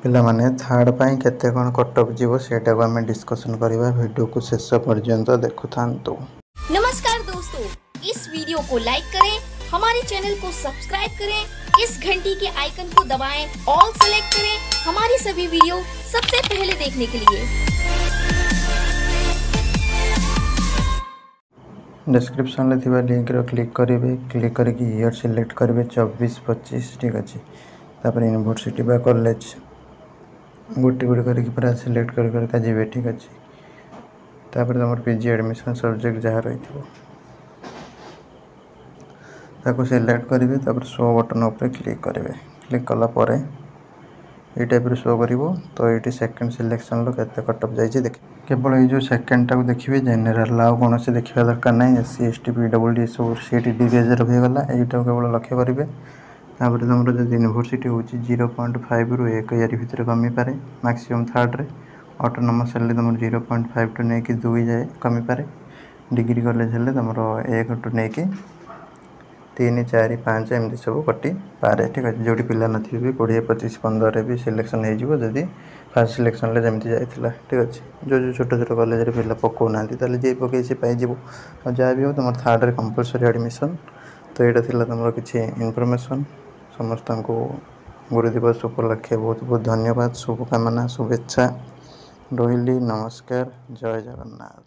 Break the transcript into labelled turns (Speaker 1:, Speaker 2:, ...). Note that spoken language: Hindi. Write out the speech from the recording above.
Speaker 1: पिला माने थर्ड पाई केते कोन कटअप जीवो सेटा को हमें डिस्कशन करबा वीडियो को शेष पर्यंत देखुथांतु।
Speaker 2: नमस्कार दोस्तों, इस वीडियो को लाइक करें, हमारे चैनल को सब्सक्राइब करें, इस घंटी के आइकन को दबाएं, ऑल सेलेक्ट करें हमारी सभी वीडियो सबसे पहले देखने के लिए।
Speaker 1: डिस्क्रिप्शन में थिबा लिंक रो क्लिक करेंगे, क्लिक करके ईयर सिलेक्ट करेंगे 24-25 ठीक अच्छे। तापर यूनिवर्सिटी बा कॉलेज गोटे गोटे करके पूरा सिलेक्ट कर जी ठीक अच्छे। तापर तुम पीजी एडमिशन सब्जेक्ट जहाँ रही ताको सिलेक्ट करेंगे। तापर शो बटन उपर क्लिक करेंगे, क्लिक कलापर ये टाइप शो कर तो ये सेकेंड सिलेक्शन के कटअप जाइए देख केवल ये जो सेकेंड टाक देखिए जेनेल आउ कौन से देखा दरकार ना SC ST PWD सब सीट डिविजन होगा यहाँ केवल लक्ष्य करेंगे। तापर तुम जो यूनिवर्सिटी हूँ 0.5 रु 1 ईयर भितर कमी पारे मैक्सिमम थर्ड रे ऑटोनोमस हेल्ले तुम 0.5 टू नहीं 2 जाए कमी पारे। डिग्री कॉलेज हेल्ले तुम 1 टू नहीं 3 4 5 एमती सब कटि पारे ठीक अच्छे। जो पिला नथिबे भी 20 25 15 भी सिलेक्शन हो जदि फास्ट सिलेक्शन जमी जाइए ठीक अच्छे। जो छोट छोट कॉलेज पिला पकाना जी पकई सी पाइज जहाँ भी हो तुम थर्ड रे कंपलसरी एडमिशन। तो यहाँ तुम किसी इनफॉरमेशन समस्त को गुरु दिवस उपलक्षे बहुत बहुत धन्यवाद, शुभकामना, शुभेच्छा रही। नमस्कार, जय जगन्नाथ।